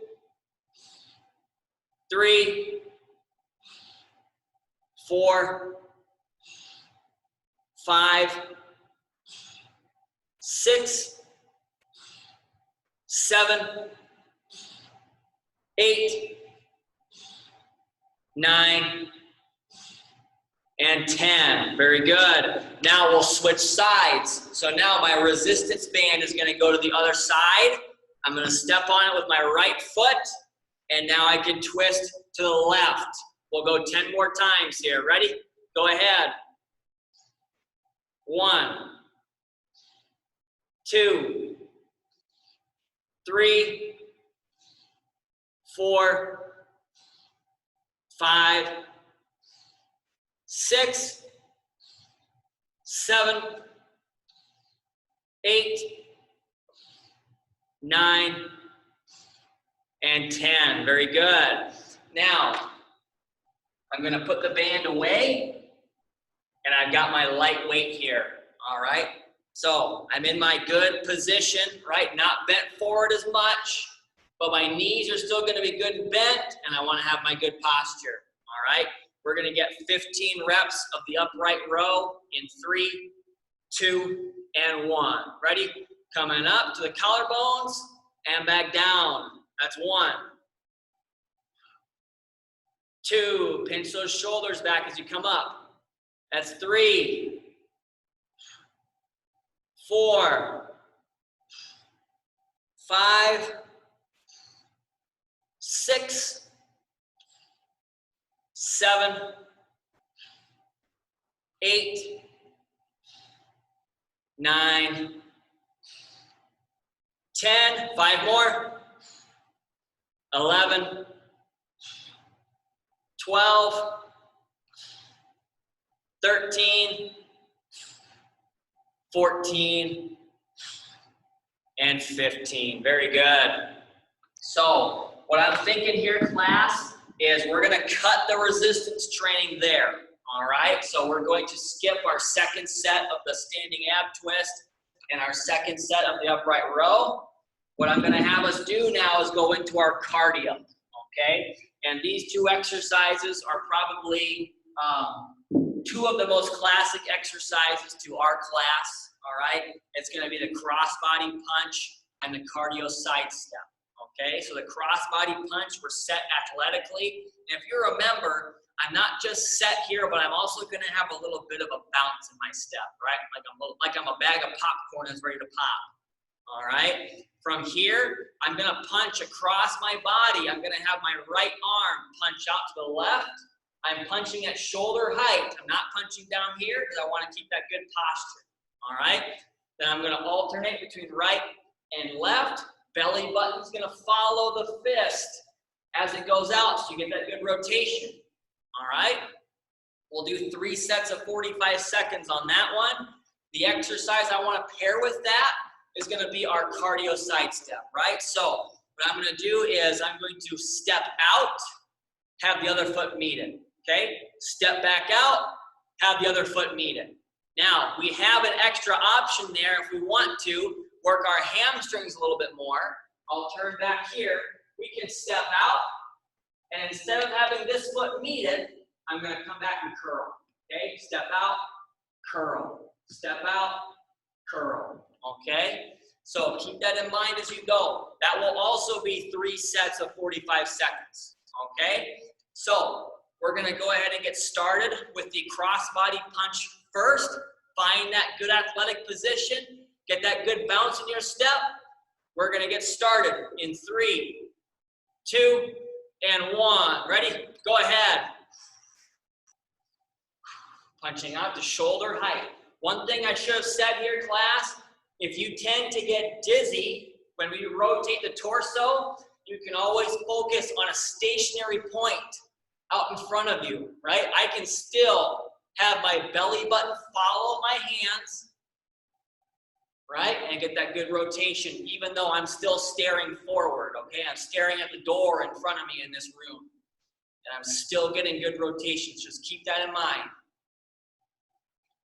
3, 4, 5, 6, 7, 8, 9, and 10. Very good. Now we'll switch sides. So now my resistance band is going to go to the other side. I'm going to step on it with my right foot, and now I can twist to the left. We'll go 10 more times here. Ready? Go ahead. 1, 2, 3, 4, 5, 6, 7, 8, 9, and 10. Very good. Now, I'm going to put the band away, and I've got my light weight here. All right? So, I'm in my good position, right? Not bent forward as much, but my knees are still going to be good and bent, and I want to have my good posture. All right? We're going to get 15 reps of the upright row in 3, 2, and 1. Ready? Coming up to the collarbones and back down. That's 1. 2, pinch those shoulders back as you come up. That's 3, 4, 5, 6, 7, 8, 9, 10, 5 more, 11, 12, 13, 14, and 15. Very good. So what I'm thinking here, class, is we're going to cut the resistance training there. All right? So we're going to skip our second set of the standing ab twist and our second set of the upright row. What I'm going to have us do now is go into our cardio. Okay? And these 2 exercises are probably 2 of the most classic exercises to our class. All right? It's going to be the crossbody punch and the cardio side step. Okay, so the crossbody punch, we're set athletically. And if you remember, I'm not just set here, but I'm also going to have a little bit of a bounce in my step, right? Like I'm a bag of popcorn that's ready to pop. All right. From here, I'm going to punch across my body. I'm going to have my right arm punch out to the left. I'm punching at shoulder height. I'm not punching down here because I want to keep that good posture. All right. Then I'm going to alternate between right and left. Belly button's going to follow the fist as it goes out, so you get that good rotation. All right? We'll do 3 sets of 45 seconds on that one. The exercise I want to pair with that is going to be our cardio side step, right? So what I'm going to do is I'm going to step out, have the other foot meet it, okay? Step back out, have the other foot meet it. Now, we have an extra option there if we want to work our hamstrings a little bit more. I'll turn back here. We can step out, and instead of having this foot meet it, I'm going to come back and curl. Okay? Step out, curl. Step out, curl. Okay? So keep that in mind as you go. That will also be 3 sets of 45 seconds. Okay? So we're gonna go ahead and get started with the crossbody punch first. Find that good athletic position, get that good bounce in your step. We're gonna get started in 3, 2, and 1. Ready? Go ahead. Punching out to shoulder height. One thing I should have said here, class, if you tend to get dizzy when we rotate the torso, you can always focus on a stationary point out in front of you, right? I can still have my belly button follow my hands, right? And get that good rotation, even though I'm still staring forward, okay? I'm staring at the door in front of me in this room. And I'm still getting good rotations. Just keep that in mind.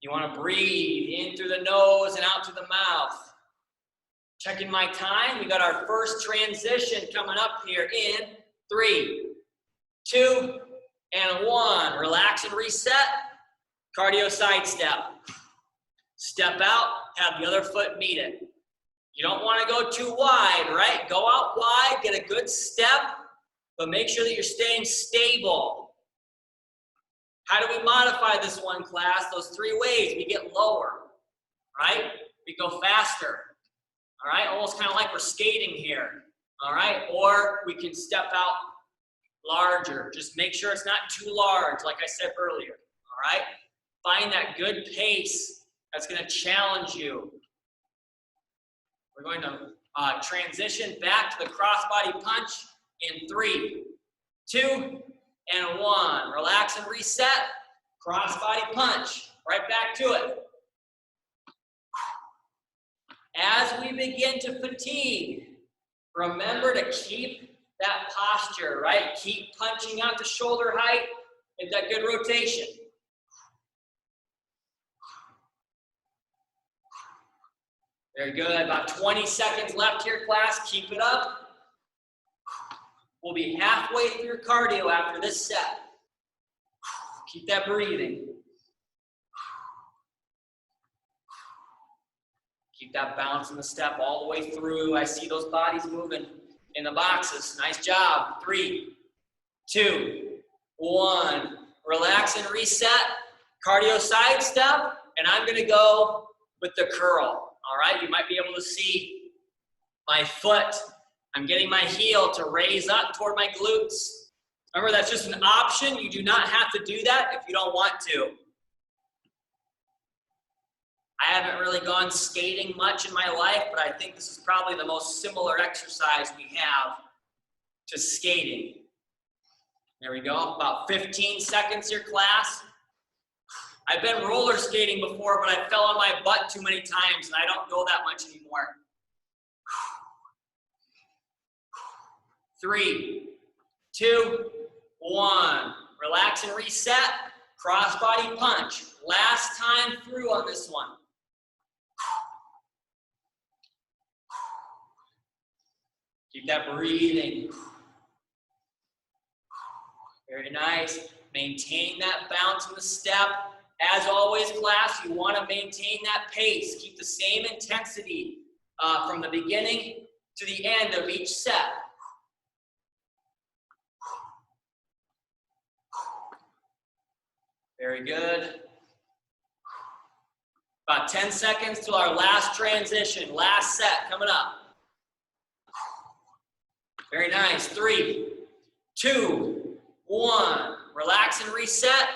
You want to breathe in through the nose and out through the mouth. Checking my time. We got our first transition coming up here in 3, 2, and 1. Relax and reset. Cardio side step. Step out, have the other foot meet it. You don't want to go too wide, right? Go out wide, get a good step, but make sure that you're staying stable. How do we modify this one, class? Those 3 ways. We get lower, right? We go faster, all right? Almost kind of like we're skating here, all right? Or we can step out larger. Just make sure it's not too large, like I said earlier, all right? Find that good pace that's going to challenge you. We're going to transition back to the crossbody punch in 3, 2, and 1. Relax and reset. Crossbody punch. Right back to it. As we begin to fatigue, remember to keep that posture, right? Keep punching out to shoulder height. Get that good rotation. Very good. About 20 seconds left here, class. Keep it up. We'll be halfway through cardio after this set. Keep that breathing. Keep that bounce in the step all the way through. I see those bodies moving in the boxes. Nice job. 3, 2, 1. Relax and reset. Cardio side step. And I'm going to go with the curl. All right, you might be able to see my foot. I'm getting my heel to raise up toward my glutes. Remember, that's just an option. You do not have to do that if you don't want to. I haven't really gone skating much in my life, but I think this is probably the most similar exercise we have to skating. There we go, about 15 seconds here, class. I've been roller skating before, but I fell on my butt too many times, and I don't know that much anymore. 3, 2, 1. Relax and reset. Crossbody punch. Last time through on this one. Keep that breathing. Very nice. Maintain that bounce in the step. As always, class, you want to maintain that pace. Keep the same intensity from the beginning to the end of each set. Very good. About 10 seconds till our last transition, last set coming up. Very nice. 3, 2, 1. Relax and reset.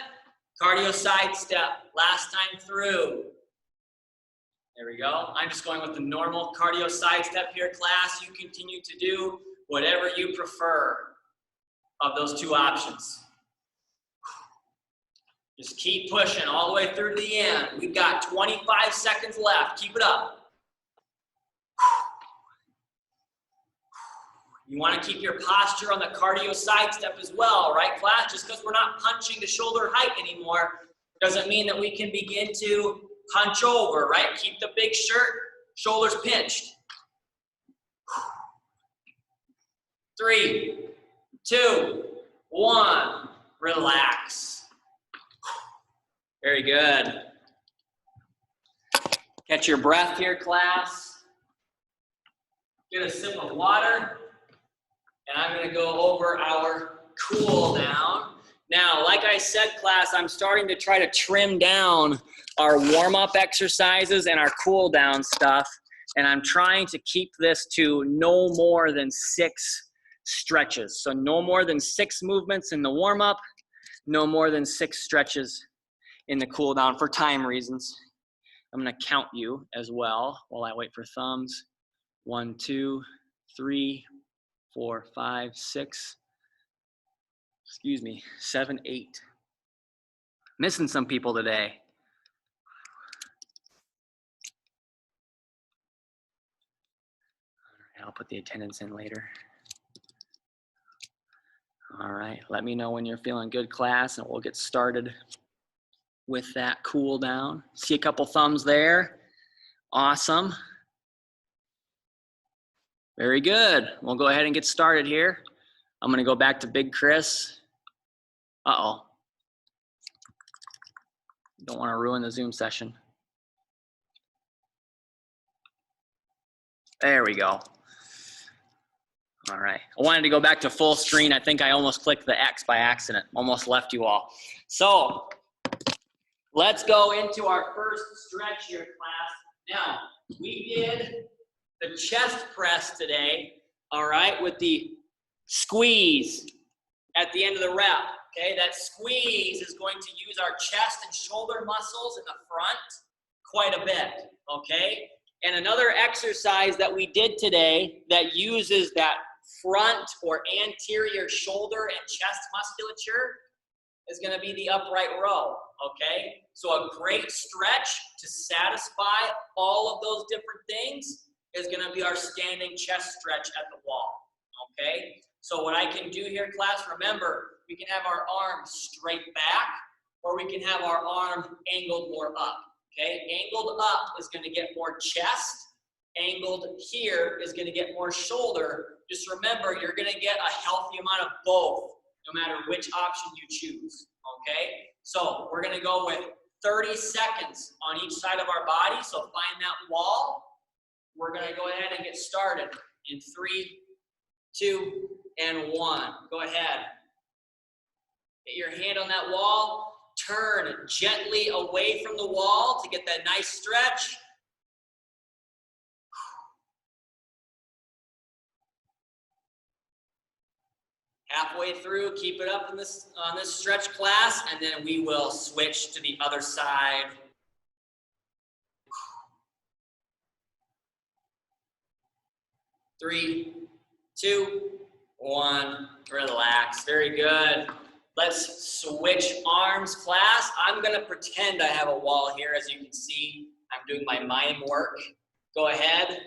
Cardio side step. Last time through. There we go. I'm just going with the normal cardio side step here, class. You continue to do whatever you prefer of those 2 options. Just keep pushing all the way through to the end. We've got 25 seconds left. Keep it up. You want to keep your posture on the cardio side step as well, right, class? Just because we're not punching to shoulder height anymore doesn't mean that we can begin to punch over, right? Keep the big shirt, shoulders pinched. 3, 2, 1. Relax. Very good. Catch your breath here, class. Get a sip of water. And I'm going to go over our cool down. Now, like I said, class, I'm starting to try to trim down our warm-up exercises and our cool down stuff. And I'm trying to keep this to no more than 6 stretches. So no more than 6 movements in the warm-up, no more than 6 stretches in the cool down for time reasons. I'm gonna count you as well while I wait for thumbs. 1, 2, 3, 4, 5, 6. Excuse me, 7, 8. Missing some people today. I'll put the attendance in later. All right, let me know when you're feeling good, class, and we'll get started with that cool down. See a couple thumbs there. Awesome. Very good. We'll go ahead and get started here. I'm gonna go back to Big Chris. Uh-oh. Don't wanna ruin the Zoom session. There we go. All right, I wanted to go back to full screen. I think I almost clicked the X by accident. Almost left you all. So let's go into our first stretch here, class. Now, we did the chest press today, all right, with the squeeze at the end of the rep, okay? That squeeze is going to use our chest and shoulder muscles in the front quite a bit, okay? And another exercise that we did today that uses that front or anterior shoulder and chest musculature is going to be the upright row, okay? So a great stretch to satisfy all of those different things is going to be our standing chest stretch at the wall, okay? So what I can do here, class, remember, we can have our arm straight back or we can have our arm angled more up, okay? Angled up is going to get more chest. Angled here is going to get more shoulder. Just remember, you're going to get a healthy amount of both, no matter which option you choose, okay? So we're going to go with 30 seconds on each side of our body. So find that wall. We're going to go ahead and get started in 3, 2, and 1. Go ahead. Get your hand on that wall. Turn gently away from the wall to get that nice stretch. Halfway through, keep it up in this, on this stretch, class, and then we will switch to the other side. Three, 2, 1, relax. Very good. Let's switch arms, class. I'm gonna pretend I have a wall here. As you can see, I'm doing my mime work. Go ahead.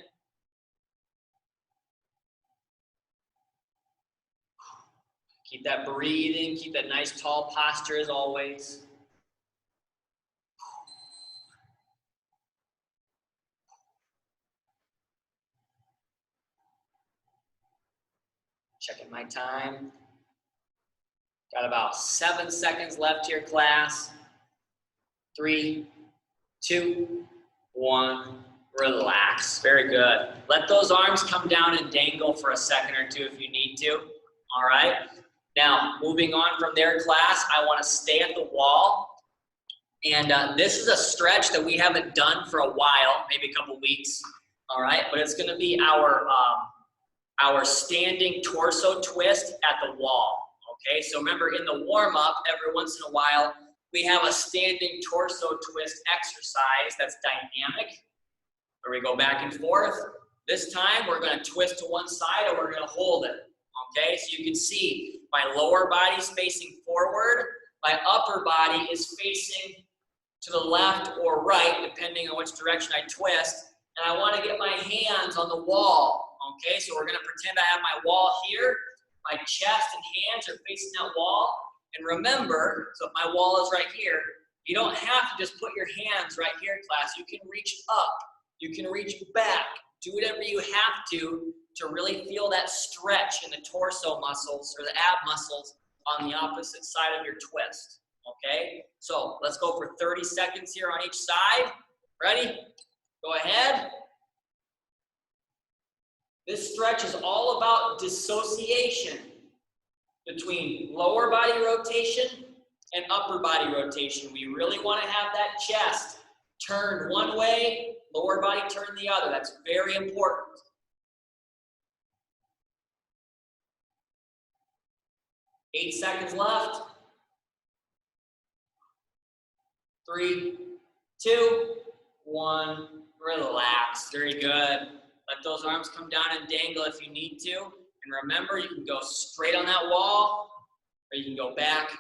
Keep that breathing, keep that nice tall posture as always. Checking my time. Got about 7 seconds left here, class. 3, 2, 1, relax. Very good. Let those arms come down and dangle for a second or two if you need to. All right. Now, moving on from there, class, I want to stay at the wall. And this is a stretch that we haven't done for a while, maybe a couple weeks. All right. But it's going to be our standing torso twist at the wall. Okay, so remember in the warm-up, every once in a while, we have a standing torso twist exercise that's dynamic, where we go back and forth. This time, we're gonna twist to one side or we're gonna hold it. Okay, so you can see my lower body's facing forward, my upper body is facing to the left or right, depending on which direction I twist, and I wanna get my hands on the wall. Okay, so we're gonna pretend I have my wall here. My chest and hands are facing that wall. And remember, so if my wall is right here, you don't have to just put your hands right here, class. You can reach up. You can reach back. Do whatever you have to really feel that stretch in the torso muscles or the ab muscles on the opposite side of your twist. Okay? So let's go for 30 seconds here on each side. Ready? Go ahead. This stretch is all about dissociation. between lower body rotation and upper body rotation. We really want to have that chest turned one way, lower body turned the other. That's very important. Eight seconds left. 3, 2, 1. Relax. Very good. Let those arms come down and dangle if you need to. And remember, you can go straight on that wall, or you can go back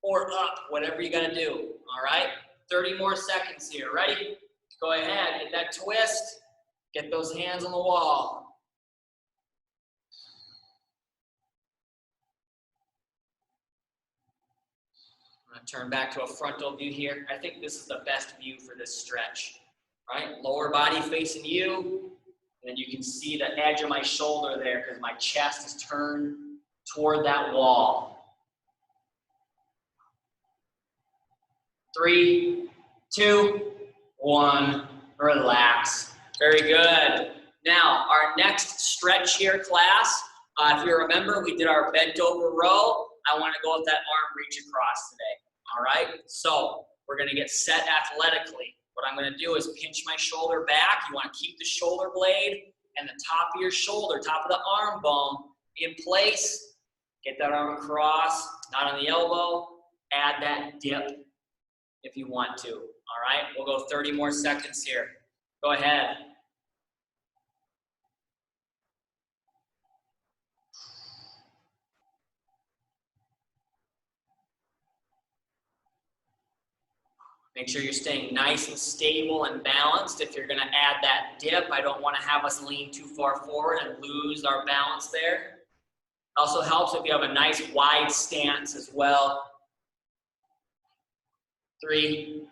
or up, whatever you got to do. All right? 30 more seconds here. Ready? Go ahead. Get that twist. Get those hands on the wall. I'm going to turn back to a frontal view here. I think this is the best view for this stretch. Right? Lower body facing you. And then you can see the edge of my shoulder there because my chest is turned toward that wall. 3, 2, 1. Relax. Very good. Now, our next stretch here, class. If you remember, we did our bent over row. I want to go with that arm reach across today. All right? So, we're going to get set athletically. What I'm going to do is pinch my shoulder back. You want to keep the shoulder blade and the top of your shoulder, top of the arm bone in place. Get that arm across, not on the elbow. Add that dip if you want to. All right, we'll go 30 more seconds here. Go ahead. Make sure you're staying nice and stable and balanced. If you're going to add that dip, I don't want to have us lean too far forward and lose our balance there. It also helps if you have a nice wide stance as well. 3,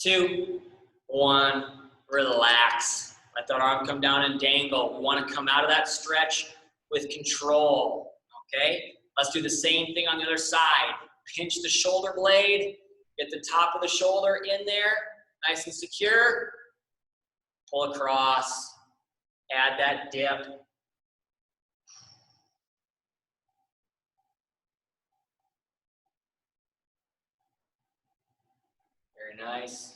2, 1. Relax. Let that arm come down and dangle. We want to come out of that stretch with control. Okay? Let's do the same thing on the other side. Pinch the shoulder blade. Get the top of the shoulder in there, nice and secure. Pull across, add that dip. Very nice.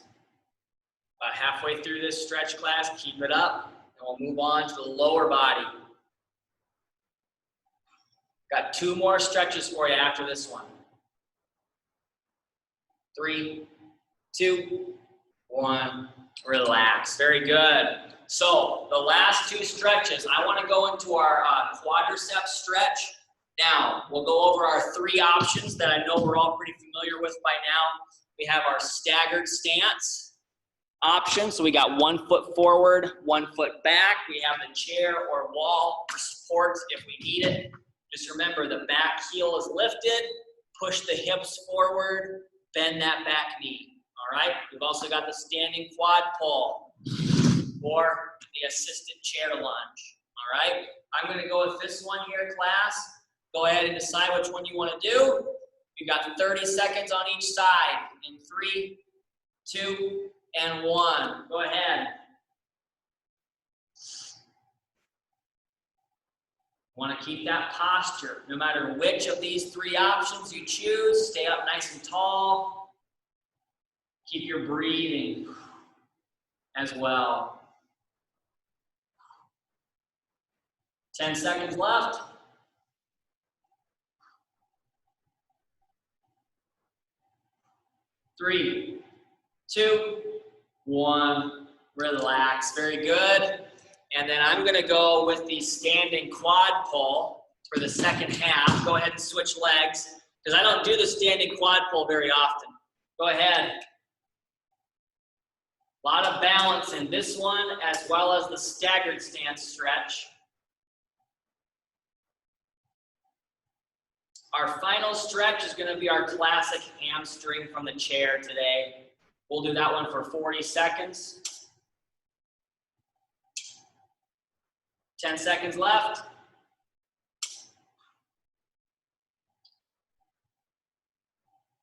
About halfway through this stretch class, keep it up, and we'll move on to the lower body. Got 2 more stretches for you after this one. 3, 2, 1, relax. Very good. So the last 2 stretches, I want to go into our quadricep stretch. Now, we'll go over our 3 options that I know we're all pretty familiar with by now. We have our staggered stance option. So we got 1 foot forward, 1 foot back. We have the chair or wall for support if we need it. Just remember, the back heel is lifted. Push the hips forward. Bend that back knee, all right? We've also got the standing quad pull or the assisted chair lunge, all right? I'm gonna go with this one here, class. Go ahead and decide which one you wanna do. You've got 30 seconds on each side in 3, 2, and 1. Go ahead. Want to keep that posture. No matter which of these 3 options you choose, stay up nice and tall. Keep your breathing as well. 10 seconds left. 3, 2, 1. Relax. Very good. And then I'm going to go with the standing quad pull for the second half. Go ahead and switch legs because I don't do the standing quad pull very often. Go ahead. A lot of balance in this one as well as the staggered stance stretch. Our final stretch is going to be our classic hamstring from the chair today. We'll do that one for 40 seconds. 10 seconds left.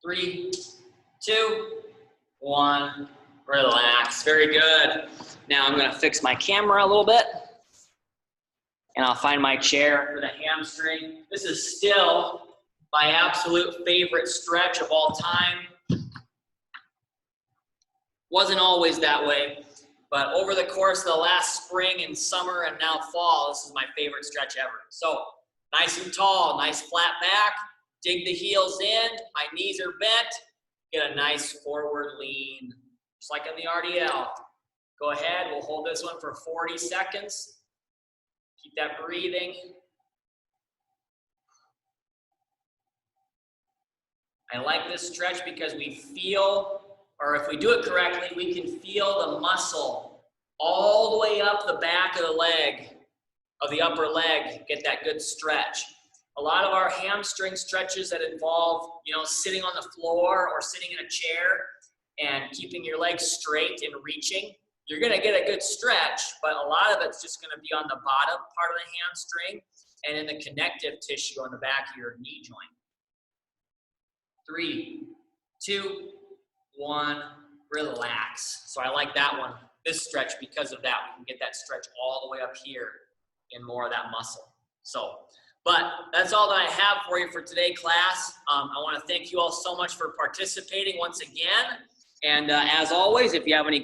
3, 2, 1. Relax. Very good. Now I'm going to fix my camera a little bit. And I'll find my chair for the hamstring. This is still my absolute favorite stretch of all time. Wasn't always that way, but over the course of the last spring and summer and now fall, this is my favorite stretch ever. So nice and tall, nice flat back, dig the heels in, my knees are bent, get a nice forward lean, just like in the RDL. Go ahead, we'll hold this one for 40 seconds. Keep that breathing. I like this stretch because we feel, or if we do it correctly, we can feel the muscle all the way up the back of the leg, of the upper leg, get that good stretch. A lot of our hamstring stretches that involve, sitting on the floor or sitting in a chair and keeping your legs straight and reaching, you're gonna get a good stretch, but a lot of it's just gonna be on the bottom part of the hamstring and in the connective tissue on the back of your knee joint. 3, 2, 1, relax. So I like that one, this stretch, because of that. We can get that stretch all the way up here in more of that muscle. So, but that's all that I have for you for today, class. I want to thank you all so much for participating once again. And as always, if you have any